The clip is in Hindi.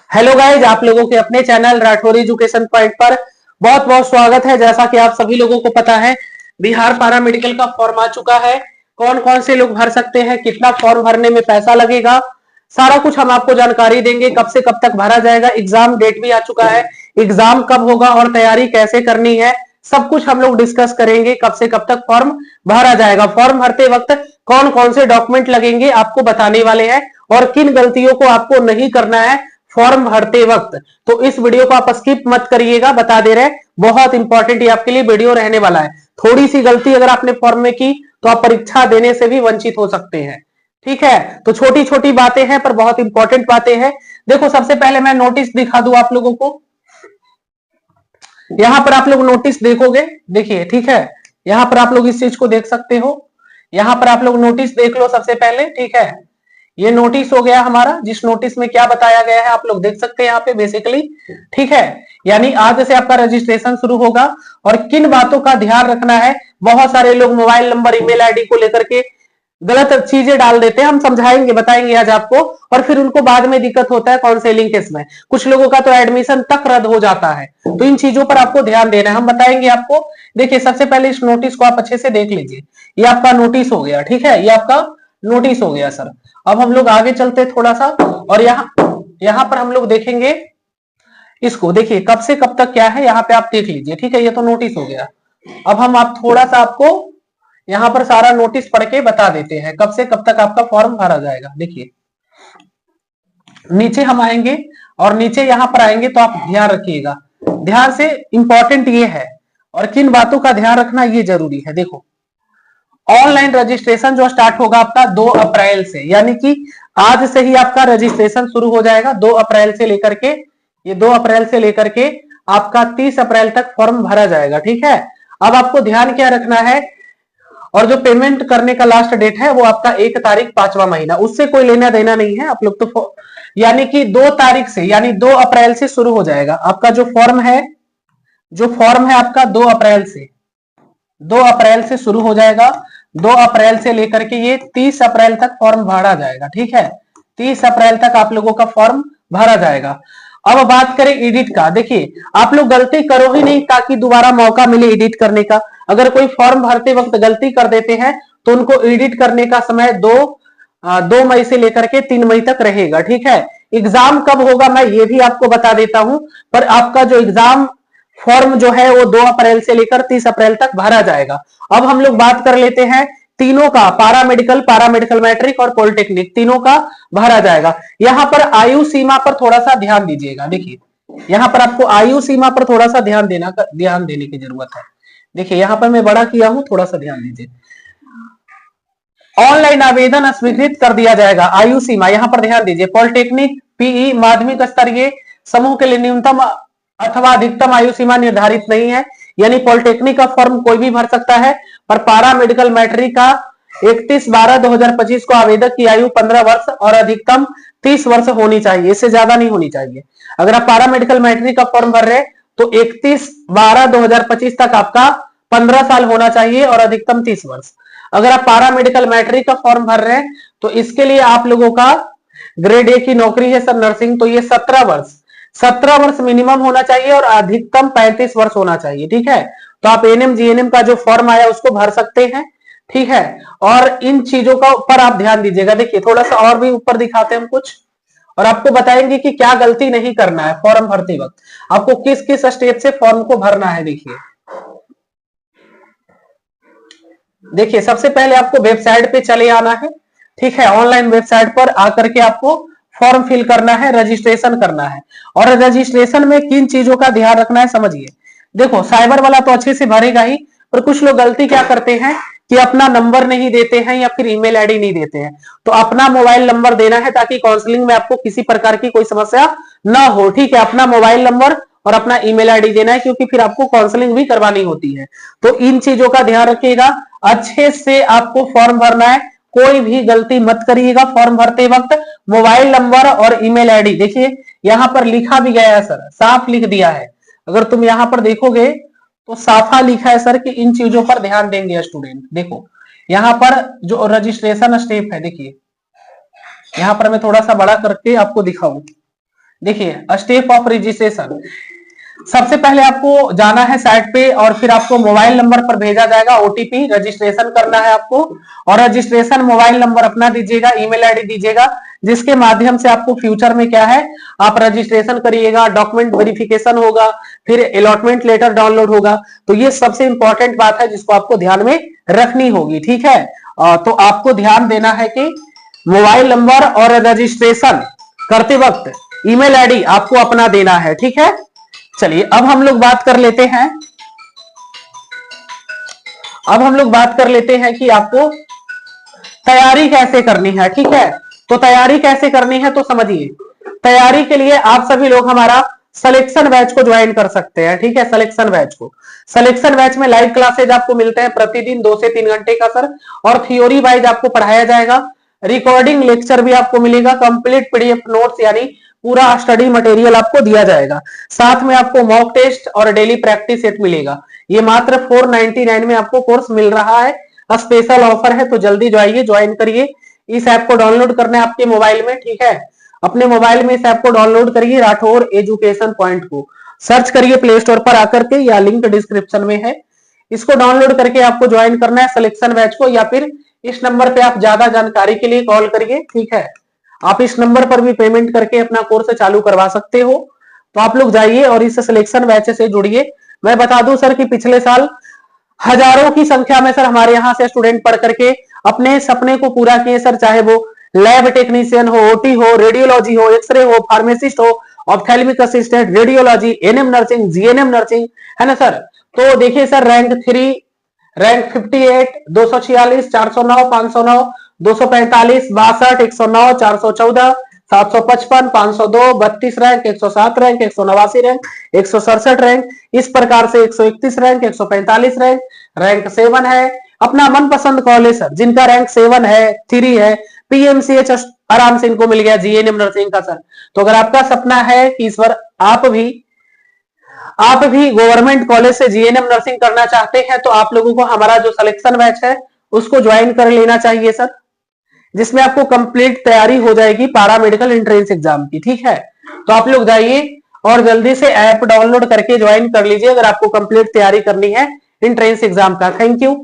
हेलो गाइज, आप लोगों के अपने चैनल राठौर एजुकेशन पॉइंट पर बहुत बहुत स्वागत है। जैसा कि आप सभी लोगों को पता है, बिहार पैरा मेडिकल का फॉर्म आ चुका है। कौन कौन से लोग भर सकते हैं, कितना फॉर्म भरने में पैसा लगेगा, सारा कुछ हम आपको जानकारी देंगे। कब से कब तक भरा जाएगा, एग्जाम डेट भी आ चुका है, एग्जाम कब होगा और तैयारी कैसे करनी है, सब कुछ हम लोग डिस्कस करेंगे। कब से कब तक फॉर्म भरा जाएगा, फॉर्म भरते वक्त कौन कौन से डॉक्यूमेंट लगेंगे आपको बताने वाले हैं, और किन गलतियों को आपको नहीं करना है फॉर्म भरते वक्त। तो इस वीडियो को आप स्किप मत करिएगा, बता दे रहे, बहुत इंपॉर्टेंट ये आपके लिए वीडियो रहने वाला है। थोड़ी सी गलती अगर आपने फॉर्म में की तो आप परीक्षा देने से भी वंचित हो सकते हैं। ठीक है, तो छोटी छोटी बातें हैं पर बहुत इंपॉर्टेंट बातें हैं। देखो, सबसे पहले मैं नोटिस दिखा दूं आप लोगों को। यहां पर आप लोग नोटिस देखोगे, देखिए, ठीक है, यहां पर आप लोग इस चीज को देख सकते हो। यहां पर आप लोग नोटिस देख लो सबसे पहले। ठीक है, ये नोटिस हो गया हमारा, जिस नोटिस में क्या बताया गया है आप लोग देख सकते हैं यहाँ पे बेसिकली। ठीक है, यानी आज से आपका रजिस्ट्रेशन शुरू होगा और किन बातों का ध्यान रखना है। बहुत सारे लोग मोबाइल नंबर, ईमेल आईडी को लेकर के गलत चीजें डाल देते हैं, हम समझाएंगे, बताएंगे आज आपको, और फिर उनको बाद में दिक्कत होता है काउंसलिंग केस में। कुछ लोगों का तो एडमिशन तक रद्द हो जाता है। तो इन चीजों पर आपको ध्यान देना है, हम बताएंगे आपको। देखिए, सबसे पहले इस नोटिस को आप अच्छे से देख लीजिए। ये आपका नोटिस हो गया, ठीक है, ये आपका नोटिस हो गया सर। अब हम लोग आगे चलते थोड़ा सा, और यहाँ पर हम लोग देखेंगे इसको। देखिए, कब से कब तक क्या है यहाँ पे आप देख लीजिए। ठीक है, ये तो नोटिस हो गया। अब हम आप थोड़ा सा आपको यहाँ पर सारा नोटिस पढ़ के बता देते हैं कब से कब तक आपका फॉर्म भरा जाएगा। देखिए, नीचे हम आएंगे और नीचे यहाँ पर आएंगे तो आप ध्यान रखिएगा, ध्यान से, इंपॉर्टेंट ये है और किन बातों का ध्यान रखना ये जरूरी है। देखो, ऑनलाइन रजिस्ट्रेशन जो स्टार्ट होगा आपका 2 अप्रैल से, यानी कि आज से ही आपका रजिस्ट्रेशन शुरू हो जाएगा। 2 अप्रैल से लेकर के, ये 2 अप्रैल से लेकर के आपका 30 अप्रैल तक फॉर्म भरा जाएगा। ठीक है, अब आपको ध्यान क्या रखना है, और जो पेमेंट करने का लास्ट डेट है वो आपका 1 तारीख 5वां महीना, उससे कोई लेना देना नहीं है आप लोग। तो यानी कि 2 तारीख से, यानी 2 अप्रैल से शुरू हो जाएगा आपका जो फॉर्म है। जो फॉर्म है आपका 2 अप्रैल से, 2 अप्रैल से शुरू हो जाएगा। 2 अप्रैल से लेकर के ये 30 अप्रैल तक फॉर्म भरा जाएगा। ठीक है, 30 अप्रैल तक आप लोगों का फॉर्म भरा जाएगा। अब बात करें एडिट का। देखिए, आप लोग गलती करो ही नहीं ताकि दोबारा मौका मिले एडिट करने का। अगर कोई फॉर्म भरते वक्त गलती कर देते हैं तो उनको एडिट करने का समय 2 मई से लेकर के 3 मई तक रहेगा। ठीक है, एग्जाम कब होगा मैं ये भी आपको बता देता हूं, पर आपका जो एग्जाम फॉर्म जो है वो 2 अप्रैल से लेकर 30 अप्रैल तक भरा जाएगा। अब हम लोग बात कर लेते हैं तीनों का, पारा मेडिकल मैट्रिक और पॉलिटेक्निक, तीनों का भरा जाएगा। यहां पर आयु सीमा पर थोड़ा सा ध्यान दीजिएगा। देखिए, यहां पर आपको आयु सीमा पर थोड़ा सा ध्यान देने की जरूरत है। देखिए, यहां पर मैं बड़ा किया हूं, थोड़ा सा ध्यान दीजिए। ऑनलाइन आवेदन स्वीकृत कर दिया जाएगा। आयु सीमा यहां पर ध्यान दीजिए, पॉलिटेक्निक, पीई, माध्यमिक स्तरीय समूह के लिए न्यूनतम अथवा अधिकतम आयु सीमा निर्धारित नहीं है, यानी पॉलिटेक्निक का फॉर्म कोई भी भर सकता है, पर पारा मेडिकल मैट्रिक का 31/12/2025 को आवेदक की आयु 15 वर्ष और अधिकतम 30 वर्ष होनी चाहिए, इससे ज्यादा नहीं होनी चाहिए। अगर आप पारा मेडिकल मैट्रिक का फॉर्म भर रहे हैं तो 31/12/2025 तक आपका 15 साल होना चाहिए और अधिकतम 30 वर्ष। अगर आप पारा मेडिकल मैट्रिक का फॉर्म भर रहे हैं तो इसके लिए आप लोगों का ग्रेड ए की नौकरी है सर, नर्सिंग, तो ये 17 वर्ष मिनिमम होना चाहिए और अधिकतम 35 वर्ष होना चाहिए। ठीक है, तो आप एएनएम जीएनएम का जो फॉर्म आया उसको भर सकते हैं। ठीक है, और इन चीजों का ऊपर आप ध्यान दीजिएगा। देखिए, थोड़ा सा और भी ऊपर दिखाते हैं हम कुछ, और आपको बताएंगे कि क्या गलती नहीं करना है फॉर्म भरते वक्त, आपको किस किस स्टेप से फॉर्म को भरना है। देखिए, सबसे पहले आपको वेबसाइट पे चले आना है। ठीक है, ऑनलाइन वेबसाइट पर आकर के आपको फॉर्म फिल करना है, रजिस्ट्रेशन करना है। और रजिस्ट्रेशन में किन चीजों का ध्यान रखना है समझिए। देखो, साइबर वाला तो अच्छे से भरेगा ही, पर कुछ लोग गलती क्या करते हैं कि अपना नंबर नहीं देते हैं या फिर ईमेल आईडी नहीं देते हैं। तो अपना मोबाइल नंबर देना है ताकि काउंसलिंग में आपको किसी प्रकार की कोई समस्या ना हो। ठीक है, अपना मोबाइल नंबर और अपना ईमेल आईडी देना है, क्योंकि फिर आपको काउंसलिंग भी करवानी होती है। तो इन चीजों का ध्यान रखिएगा, अच्छे से आपको फॉर्म भरना है, कोई भी गलती मत करिएगा फॉर्म भरते वक्त। मोबाइल नंबर और ईमेल आईडी, देखिए यहां पर लिखा भी गया है सर, साफ लिख दिया है। अगर तुम यहां पर देखोगे तो साफा लिखा है सर कि इन चीजों पर ध्यान देंगे स्टूडेंट। देखो, यहां पर जो रजिस्ट्रेशन स्टेप है, देखिए यहां पर मैं थोड़ा सा बड़ा करके आपको दिखाऊं। देखिए स्टेप ऑफ रजिस्ट्रेशन, सबसे पहले आपको जाना है साइट पे और फिर आपको मोबाइल नंबर पर भेजा जाएगा ओटीपी, रजिस्ट्रेशन करना है आपको। और रजिस्ट्रेशन मोबाइल नंबर अपना दीजिएगा, ईमेल आईडी दीजिएगा, जिसके माध्यम से आपको फ्यूचर में क्या है आप रजिस्ट्रेशन करिएगा, डॉक्यूमेंट वेरिफिकेशन होगा, फिर अलॉटमेंट लेटर डाउनलोड होगा। तो ये सबसे इंपॉर्टेंट बात है जिसको आपको ध्यान में रखनी होगी, ठीक है। तो आपको ध्यान देना है कि मोबाइल नंबर और रजिस्ट्रेशन करते वक्त ईमेल आईडी आपको अपना देना है, ठीक है। चलिए अब हम लोग बात कर लेते हैं, अब हम लोग बात कर लेते हैं कि आपको तैयारी कैसे करनी है, ठीक है। तो तैयारी कैसे करनी है तो समझिए, तैयारी के लिए आप सभी लोग हमारा सिलेक्शन बैच को ज्वाइन कर सकते हैं, ठीक है। सिलेक्शन बैच को, सिलेक्शन बैच में लाइव क्लासेज आपको मिलते हैं प्रतिदिन 2 से 3 घंटे का सर, और थ्योरी वाइज आपको पढ़ाया जाएगा, रिकॉर्डिंग लेक्चर भी आपको मिलेगा, कंप्लीट पीडीएफ नोट्स यानी पूरा स्टडी मटेरियल आपको दिया जाएगा, साथ में आपको मॉक टेस्ट और डेली प्रैक्टिस सेट मिलेगा। ये मात्र 499 में आपको कोर्स मिल रहा है, स्पेशल ऑफर है, तो जल्दी जाइए ज्वाइन करिए। इस ऐप को डाउनलोड करना है आपके मोबाइल में, ठीक है। अपने मोबाइल में इस ऐप को डाउनलोड करिए, राठौर एजुकेशन पॉइंट को सर्च करिए प्ले स्टोर पर आकर के, या लिंक डिस्क्रिप्शन में है। इसको डाउनलोड करके आपको ज्वाइन करना है सिलेक्शन बैच को, या फिर इस नंबर पे आप ज्यादा जानकारी के लिए कॉल करिए, ठीक है। आप इस नंबर पर भी पेमेंट करके अपना कोर्स चालू करवा सकते हो। तो आप लोग जाइए और इस सिलेक्शन बैच से जुड़िए। मैं बता दूं सर कि पिछले साल हजारों की संख्या में सर हमारे यहाँ से स्टूडेंट पढ़ करके अपने सपने को पूरा किए सर, चाहे वो लैब टेक्नीशियन हो, ओटी हो, रेडियोलॉजी हो, एक्सरे हो, फार्मासिस्ट हो, ophthalmic assistant, radiology, NM nursing, GNM nursing, है ना सर। तो देखिए sir rank 3, rank 58, 246, 409, 509, 245, 62, 109, 414, 755, 502, 32 rank, 107 rank, 189 rank, 167 rank, इस प्रकार से 131 रैंक, 145 रैंक, रैंक 7 है। अपना मनपसंद कॉलेज सर, जिनका रैंक 7 है, 3 है, पीएमसीएच आराम से इनको मिल गया, जीएनएम नर्सिंग का सर। तो अगर आपका सपना है कि इस बार आप भी गवर्नमेंट कॉलेज से जीएनएम नर्सिंग करना चाहते हैं, तो आप लोगों को हमारा जो सिलेक्शन बैच है उसको ज्वाइन कर लेना चाहिए सर, जिसमें आपको कंप्लीट तैयारी हो जाएगी पैरा मेडिकल एंट्रेंस एग्जाम की, ठीक है। तो आप लोग जाइए और जल्दी से ऐप डाउनलोड करके ज्वाइन कर लीजिए अगर आपको कंप्लीट तैयारी करनी है एंट्रेंस एग्जाम का। Thank you.